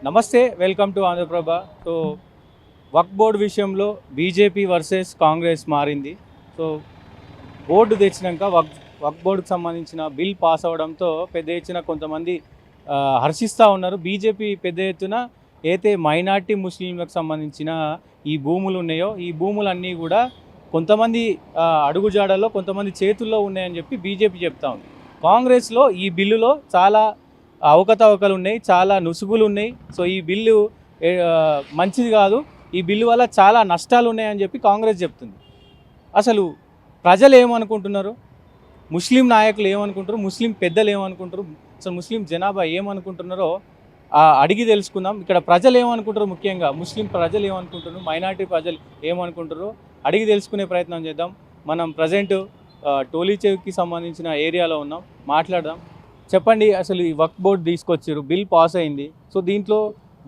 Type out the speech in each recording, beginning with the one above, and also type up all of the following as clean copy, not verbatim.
నమస్తే, welcome to Andhraprabha. So Waqf board విషయంలో BJP versus Congress మారింది. సో బోర్డు తెచ్చినాక వక్ఫ్ బోర్డుకు సంబంధించిన బిల్ పాస్ అవ్వడంతో పెద్ద ఎత్తున కొంతమంది హర్షిస్తూ ఉన్నారు. బీజేపీ పెద్ద ఎత్తున అయితే మైనార్టీ ముస్లింలకు సంబంధించిన ఈ భూములు ఉన్నాయో ఈ భూములన్నీ కూడా కొంతమంది అడుగుజాడల్లో కొంతమంది చేతుల్లో ఉన్నాయని చెప్పి బీజేపీ చెప్తా ఉంది. కాంగ్రెస్లో ఈ బిల్లులో చాలా అవకతవకలు ఉన్నాయి, చాలా నుసుగులు ఉన్నాయి. సో ఈ బిల్లు మంచిది కాదు, ఈ బిల్లు వల్ల చాలా నష్టాలు ఉన్నాయని చెప్పి కాంగ్రెస్ చెప్తుంది. అసలు ప్రజలు ఏమనుకుంటున్నారు, ముస్లిం నాయకులు ఏమనుకుంటారు, ముస్లిం పెద్దలు ఏమనుకుంటారు, అసలు ముస్లిం జనాభా ఏమనుకుంటున్నారో అడిగి తెలుసుకుందాం. ఇక్కడ ప్రజలు ఏమనుకుంటారు, ముఖ్యంగా ముస్లిం ప్రజలు ఏమనుకుంటున్నారు, మైనార్టీ ప్రజలు ఏమనుకుంటారో అడిగి తెలుసుకునే ప్రయత్నం చేద్దాం. మనం ప్రజెంట్ టోలీచెవికి సంబంధించిన ఏరియాలో ఉన్నాం, మాట్లాడదాం. చెప్పండి, అసలు ఈ వక్ఫ్ బోర్డు తీసుకొచ్చారు, బిల్ పాస్ అయింది. సో దీంట్లో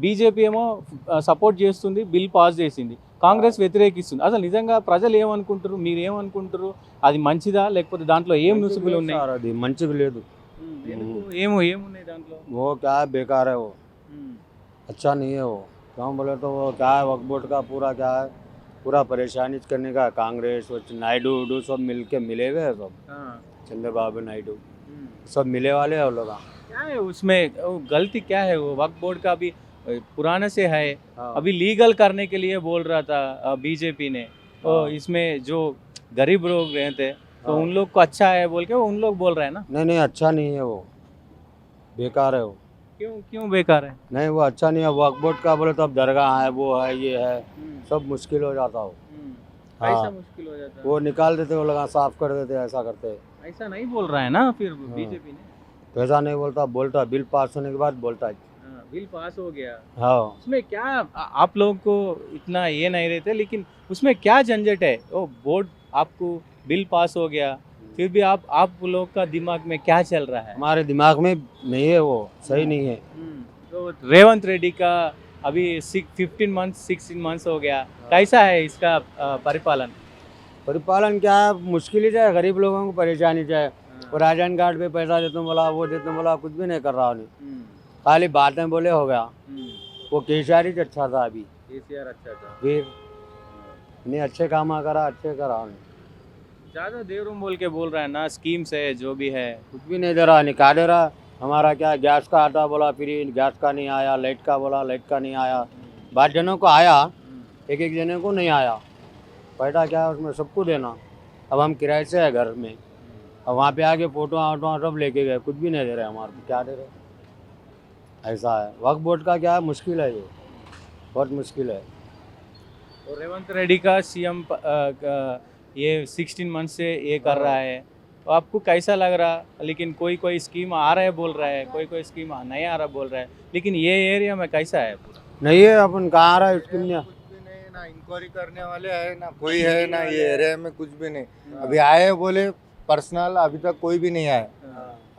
బీజేపీ ఏమో సపోర్ట్ చేస్తుంది, బిల్ పాస్ చేసింది, కాంగ్రెస్ వ్యతిరేకిస్తుంది. అసలు నిజంగా ప్రజలు ఏమనుకుంటారు, మీరు ఏమనుకుంటారు, అది మంచిదా లేకపోతే దాంట్లో ఏం నుసుగులు ఉన్నాయి? అది మంచిది లేదు. ఏమున్నాయి దాంట్లో? वो क्या है, बेकार है वो, अच्छा नहीं है वो। क्यों बोले तो वो क्या है, वक्फ बोर्ड का पूरा क्या है, पूरा परेशानी करने का। कांग्रेस नायडू उडू सब मिल के मिले हुए हैं सब, चंद्रबाबू नायडू सब मिले वाले हैं वो लोग। क्या है उसमें गलती, क्या है वो? वक्फ बोर्ड का अभी पुराने से है, अभी लीगल करने के लिए बोल रहा था बीजेपी ने। तो इसमें जो गरीब लोग रहते तो उन लोग को अच्छा है बोल के उन लोग बोल रहे हैं ना। नहीं नहीं, अच्छा नहीं है वो, बेकार है वो। क्यों क्यों बेकार है? नहीं, वो अच्छा नहीं है। वक्फ बोर्ड का बोले तो अब दरगाह है, वो है, ये है, सब मुश्किल हो जाता हो। कैसा मुश्किल हो जाता है? वो निकाल देते, वो लगा साफ कर देते, ऐसा करते। ऐसा नहीं बोल रहा है ना फिर बीजेपी ने। पैसा नहीं बोलता बिल पास होने के बाद बोलता है। बिल पास हो गया, हाँ, उसमें क्या आप लोगों को इतना ये नहीं रहते, लेकिन उसमें क्या झंझट है? वो बोर्ड आपको बिल पास हो गया, फिर भी आप लोग का दिमाग में क्या चल रहा है? हमारे दिमाग में नहीं है, वो सही नहीं है। तो रेवंत रेड्डी का अभी 16 मंथ्स हो गया, कैसा है इसका परिपालन क्या है, मुश्किल ही जाए, गरीब लोगों को परेशानी जाए। वो राशन कार्ड पे पैसा देते बोला, वो देते बोला, कुछ भी नहीं कर रहा उन्हें, खाली बातें बोले हो गया। वो केसीआर ही अच्छा था, अभी केसीआर अच्छा था, फिर नहीं अच्छे काम करा, अच्छे करा उन्हें। ज़्यादा देर बोल के बोल रहा है ना, स्कीम्स है जो भी है, कुछ भी नहीं दे रहा, निकाल दे रहा। हमारा क्या गैस का आता बोला, फिर गैस का नहीं आया, लाइट का बोला, लाइट का नहीं आया। 5 जनों को आया, एक जने को नहीं आया। पैसा क्या है उसमें सबको देना। अब हम किराए से है घर में, अब वहाँ पे आके फोटो ऑटो सब लेके गए, कुछ भी नहीं दे रहे हमारे को, क्या दे रहे, ऐसा है। वक्फ बोर्ड का क्या है, मुश्किल है, ये बहुत मुश्किल है। और रेवंत रेड्डी का सीएम ये 16 मंथ से ये कर रहा है, तो आपको कैसा लग रहा? लेकिन कोई स्कीम आ रहा है बोल रहा है, कोई स्कीम नहीं आ रहा बोल रहा है, लेकिन ये एरिया में कैसा है पूरा? नहीं है, अपन कहाँ आ रहा है स्कीम में, ना इंक्वायरी करने वाले है ना कोई है ना, ये एरिया में कुछ भी नहीं। अभी आए बोले पर्सनल, अभी तक कोई भी नहीं आया।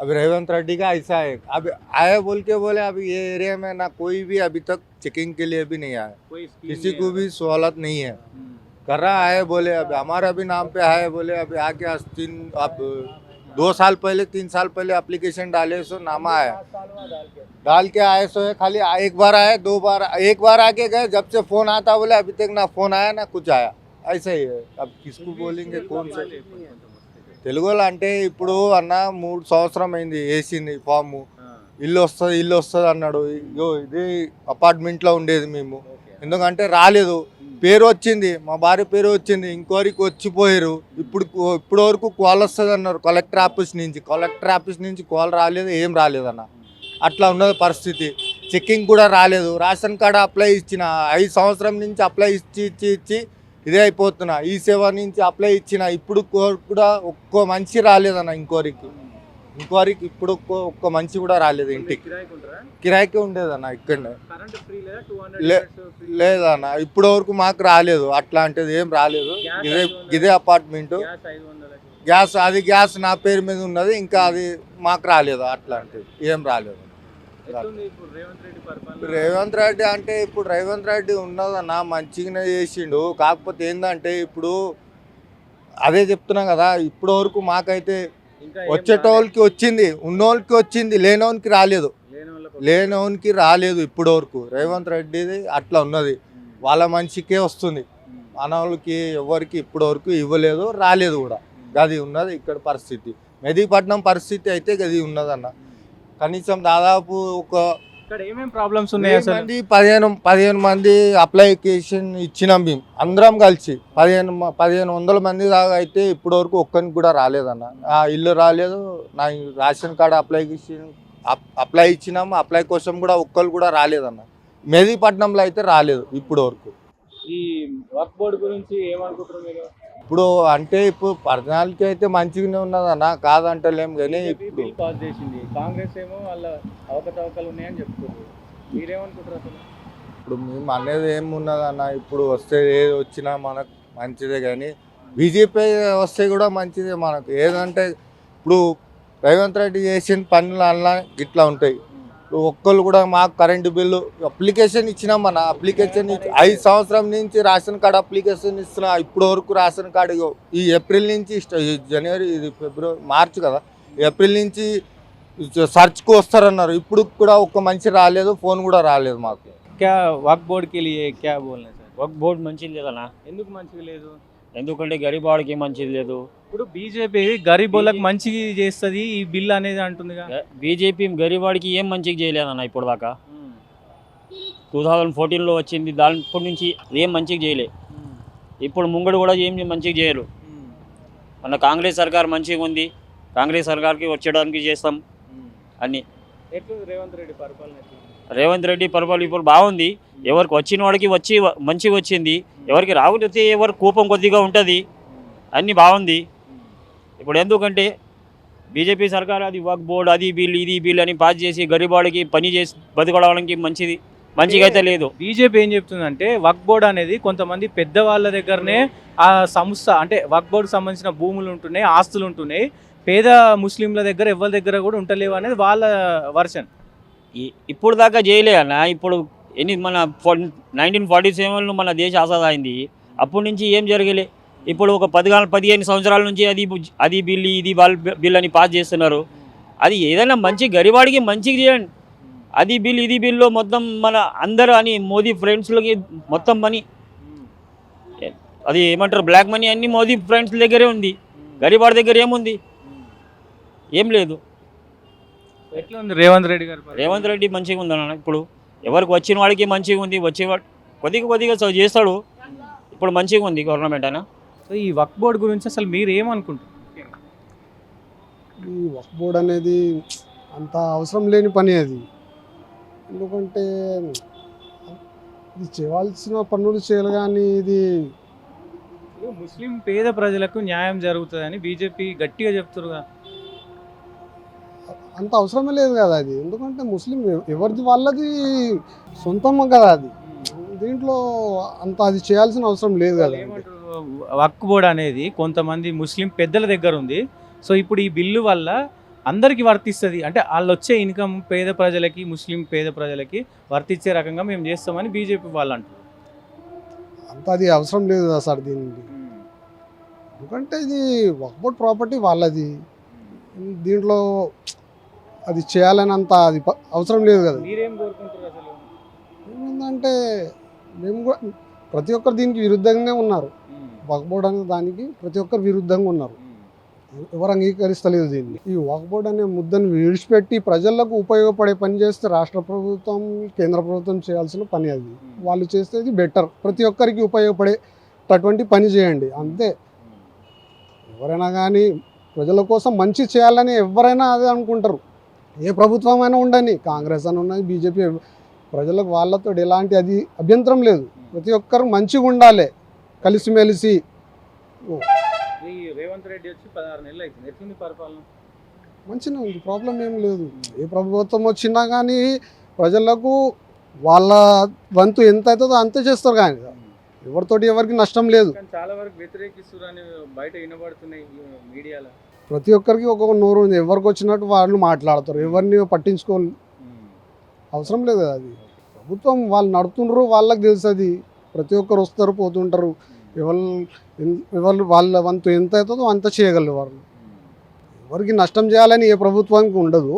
अभी रेवंत रेड्डी का ऐसा है, अभी आए बोल के बोले, अभी ये एरिया में ना कोई भी अभी तक चेकिंग के लिए भी नहीं आया, किसी को भी सहूलत नहीं है। कर रहा है बोले, अभी हमारा भी नाम पे है बोले, अभी आके 2 साल पहले 3 साल पहले एप्लीकेशन डाले, सो नामा आया, डाल के आए, सो है खाली एक बार आए, 2 बार, एक बार आके गए, जब से फोन आता बोले अभी तक ना फोन आया ना कुछ आया, ऐसा ही है। अब किसको बोलेंगे, कौन से తెలుగులో అంటే ఇప్పుడు అన్న 3 సంవత్సరం అయింది వేసింది ఫామ్, ఇల్లు వస్తుంది అన్నాడు. ఇగో ఇది అపార్ట్మెంట్లో ఉండేది మేము, ఎందుకంటే రాలేదు, పేరు వచ్చింది, మా భార్య పేరు వచ్చింది, ఇంకోరికి వచ్చిపోయారు. ఇప్పుడు వరకు కాల్ వస్తుంది అన్నారు కలెక్టర్ ఆఫీస్ నుంచి కాల్ రాలేదు, ఏం రాలేదన్న, అట్లా ఉన్నది పరిస్థితి. చెక్కింగ్ కూడా రాలేదు, రేషన్ కార్డు అప్లై ఇచ్చిన 5 సంవత్సరం నుంచి అప్లై ఇచ్చి ఇదే అయిపోతున్నా. ఈ సేవ నుంచి అప్లై ఇచ్చిన, ఇప్పుడు కూడా ఒక్క మనిషి రాలేదన్న ఇంకోరికి ఇప్పుడు ఒక్క మనిషి కూడా రాలేదు. ఇంటికి కిరాయికి ఉండేదన్న, ఇక్కడనే లేదన్న, ఇప్పుడు వరకు మాకు రాలేదు, అట్లాంటిది ఏం రాలేదు. ఇదే అపార్ట్మెంట్, గ్యాస్ నా పేరు మీద ఉన్నది, ఇంకా అది మాకు రాలేదు, అట్లాంటిది ఏం రాలేదు. రేవంత్ రెడ్డి అంటే ఇప్పుడు రేవంత్ రెడ్డి ఉన్నదన్న మంచిగానే చేసిండు, కాకపోతే ఏంటంటే ఇప్పుడు అదే చెప్తున్నా కదా, ఇప్పుడు వరకు మాకైతే వచ్చేటోళ్ళకి వచ్చింది, ఉన్నోళ్ళకి వచ్చింది, లేనోనికి రాలేదు. లేనోనికి రాలేదు ఇప్పటి వరకు. రేవంత్ రెడ్డిది అట్లా ఉన్నది, వాళ్ళ మనిషికే వస్తుంది, మన వాళ్ళకి ఎవరికి ఇప్పటి వరకు ఇవ్వలేదు, రాలేదు కూడా. గది ఉన్నది ఇక్కడ పరిస్థితి. మెహదీపట్నం పరిస్థితి అయితే గది ఉన్నదన్న. కనీసం దాదాపు ఒక ఇక్కడ ఏమేమి ప్రాబ్లమ్స్ ఉన్నాయి అసలు? 15 మంది అప్లికేషన్ ఇచ్చినాం మేము అందరం కలిసి. 1500 మంది దాకా అయితే ఇప్పటి వరకు ఒక్కరికి కూడా రాలేదన్న. ఆ ఇల్లు రాలేదు, నా రేషన్ కార్డు అప్లై ఇచ్చినాము, అప్లై కోసం కూడా ఒక్కరు కూడా రాలేదన్న. మెహదీపట్నంలో అయితే రాలేదు ఇప్పటి వరకు. ఈ వర్క్ బోర్డు గురించి ఏమనుకుంటారు మీరు? ఇప్పుడు అంటే ఇప్పుడు పర్సనాలిటీ అయితే మంచిగానే ఉన్నదన్న, కాదంటలేం. కానీ ఇప్పుడు బిల్ పాస్ చేసింది, కాంగ్రెస్ ఏమో వాళ్ళ అవకతవకలు ఉన్నాయని చెప్తున్నారు. మీరేమనుకుంటారు అసలు? ఇప్పుడు మేము అనేది ఏమున్నదన్న, ఇప్పుడు వస్తే ఏది వచ్చినా మనకు మంచిదే. కానీ బీజేపీ వస్తే కూడా మంచిదే మనకు. ఏదంటే ఇప్పుడు రేవంత్ రెడ్డి చేసిన పనులు అలా ఇట్లా ఉంటాయి. ఇప్పుడు ఒక్కళ్ళు కూడా మాకు కరెంటు బిల్లు అప్లికేషన్ ఇచ్చినాం మన. అప్లికేషన్ 5 సంవత్సరం నుంచి రేషన్ కార్డు అప్లికేషన్ ఇస్తున్నా, ఇప్పటి వరకు రేషన్ కార్డు ఈ ఏప్రిల్ నుంచి జనవరి, ఇది ఫిబ్రవరి, మార్చ్ కదా, ఏప్రిల్ నుంచి సర్చ్కు వస్తారన్నారు. ఇప్పుడు కూడా ఒక్క మనిషి రాలేదు, ఫోన్ కూడా రాలేదు మాకు. క్యా వక్ బోర్డుకి క్యా బోల్నా సార్? వక్ బోర్డు మంచిది లేదన్నా. ఎందుకు మంచిగా లేదు? ఎందుకంటే గరీబ్ వాడికి మంచిది లేదు. ఇప్పుడు బీజేపీ గరీబోళ్ళకి మంచిగా చేస్తుంది ఈ బిల్ అనేది అంటుందిగా. బీజేపీ గరీబ్ వాడికి ఏం మంచిగా చేయలేదన్న ఇప్పుడు దాకా. 2014లో వచ్చింది, దానిప్పటి నుంచి ఏం మంచిగా చేయలే. ఇప్పుడు ముంగడు కూడా ఏం మంచిగా చేయరు. మన కాంగ్రెస్ సర్కార్ మంచిగా ఉంది, కాంగ్రెస్ సర్కార్కి వచ్చేయడానికి చేస్తాం అన్నీ. ఎట్లా రేవంత్ రెడ్డి పరిపాలన ఎట్లా? రేవంత్ రెడ్డి పరిపాలన ఇప్పుడు బాగుంది. ఎవరికి వచ్చిన వాడికి వచ్చి మంచిగా వచ్చింది, ఎవరికి రాకపోతే ఎవరికి కోపం కొద్దిగా ఉంటుంది. అన్నీ బాగుంది. ఇప్పుడు ఎందుకంటే బీజేపీ సర్కార్ అది వర్క్ బోర్డు, అది బిల్, ఇది బిల్ అని పాస్ చేసి గరీబాడికి పని చేసి బతకడానికి మంచిగా అయితే లేదు. బీజేపీ ఏం చెప్తుందంటే వక్ బోర్డు అనేది కొంతమంది పెద్దవాళ్ళ దగ్గరనే ఆ సంస్థ, అంటే వక్ బోర్డుకు సంబంధించిన భూములు ఉంటున్నాయి, ఆస్తులు ఉంటున్నాయి, పేద ముస్లింల దగ్గర ఎవరి దగ్గర కూడా ఉంటలేవు అనేది వాళ్ళ వర్షన్. ఇప్పుడు దాకా చేయలే అన్న. ఇప్పుడు మన 1947లో మన దేశ ఆజాద్ అయింది, అప్పటి నుంచి ఏం జరగలే. ఇప్పుడు ఒక 15 సంవత్సరాల నుంచి అది బిల్, ఇది బిల్ అని పాస్ చేస్తున్నారు. అది ఏదైనా మంచి గరీబాడికి మంచిగా చేయండి. అది బిల్, ఇది బిల్లో మొత్తం మన అందరూ అని మోదీ ఫ్రెండ్స్లకి మొత్తం మనీ, అది ఏమంటారు బ్లాక్ మనీ అన్నీ మోదీ ఫ్రెండ్స్ దగ్గరే ఉంది. గరీబాడి దగ్గర ఏముంది? ఏం లేదు. ఎట్లా ఉంది రేవంత్ రెడ్డి గారు? రేవంత్ రెడ్డి మంచిగా ఉందన్న. ఇప్పుడు ఎవరికి వచ్చిన వాడికి మంచిగా ఉంది, వచ్చేవాడు కొద్దిగా చేస్తాడు. ఇప్పుడు మంచిగా ఉంది గవర్నమెంట్ అయినా. సో ఈ వక్ బోర్డు గురించి అసలు మీరు ఏమనుకుంటారు? ఈ వక్ బోర్డ్ అనేది అంత అవసరం లేని పని అది. ఎందుకంటే ఇది చేయవలసిన పనులు చేయాలి, కానీ ఇది ముస్లిం పేద ప్రజలకు న్యాయం జరుగుతుందని బీజేపీ గట్టిగా చెప్తున్నారు. అంత అవసరమే లేదు కదా అది. ఎందుకంటే ముస్లిం ఎవరిది వాళ్ళది సొంతం కదా అది. దీంట్లో అంత అది చేయాల్సిన అవసరం లేదు కదా. వక్ బోర్డ్ అనేది కొంతమంది ముస్లిం పెద్దల దగ్గర ఉంది. సో ఇప్పుడు ఈ బిల్లు వల్ల అందరికీ వర్తిస్తుంది, అంటే వాళ్ళు వచ్చే ఇన్కమ్ పేద ప్రజలకి, ముస్లిం పేద ప్రజలకి వర్తించే రకంగా మేము చేస్తామని బీజేపీ వాళ్ళు అంటారు. అంత అది అవసరం లేదు కదా సార్ దీనికి. ఎందుకంటే ఇది వక్ బోర్డ్ ప్రాపర్టీ వాళ్ళది, దీంట్లో అది చేయాలని అంత అది అవసరం లేదు కదా. మీరేం కోరుకుంటారు అసలు? ఏమైందంటే మేము కూడా ప్రతి ఒక్కరు దీనికి విరుద్ధంగానే ఉన్నారు. వక్ బోర్డ్ అనే దానికి ప్రతి ఒక్కరు విరుద్ధంగా ఉన్నారు, ఎవరు అంగీకరిస్తలేదు దీన్ని. ఈ వక్ బోర్డ్ అనే ముద్దను విడిచిపెట్టి ప్రజలకు ఉపయోగపడే పని చేస్తే రాష్ట్ర ప్రభుత్వం, కేంద్ర ప్రభుత్వం చేయాల్సిన పని అది. వాళ్ళు చేస్తే ఇది బెటర్. ప్రతి ఒక్కరికి ఉపయోగపడేటటువంటి పని చేయండి అంతే. ఎవరైనా కానీ ప్రజల కోసం మంచి చేయాలని ఎవరైనా అదే అనుకుంటారు. ఏ ప్రభుత్వం అయినా ఉండని, కాంగ్రెస్ అని ఉన్నది, బీజేపీ, ప్రజలకు వాళ్ళతో ఎలాంటి అది అభ్యంతరం లేదు. ప్రతి ఒక్కరు మంచిగా ఉండాలి, కలిసిమెలిసి. రేవంత్ రెడ్డి వచ్చి 16 నెలలు అవుతుంది, ఎట్లుంది పరిపాలన? మంచిగా ఉంది, ప్రాబ్లం ఏం లేదు. ఏ ప్రభుత్వం వచ్చినా కానీ ప్రజలకు వాళ్ళ వంతు ఎంత అవుతుందో అంతే చేస్తారు, కానీ ఎవరితోటి ఎవరికి నష్టం లేదు. చాలా వరకు వ్యతిరేకిస్తున్నారని బయట వినబడుతున్నాయి మీడియాలో. ప్రతి ఒక్కరికి ఒక్కొక్క నోరు ఉంది, ఎవరికి వచ్చినట్టు వాళ్ళు మాట్లాడతారు, ఎవరిని పట్టించుకో అవసరం లేదు కదా. అది ప్రభుత్వం వాళ్ళు నడుతుండ్రు, వాళ్ళకి తెలుస్తుంది. ప్రతి ఒక్కరు వస్తారు, పోతుంటారు. ఎవరు వాళ్ళ వంతు ఎంత అవుతుందో అంత చేయగలరు. వాళ్ళు ఎవరికి నష్టం చేయాలని ఏ ప్రభుత్వానికి ఉండదు.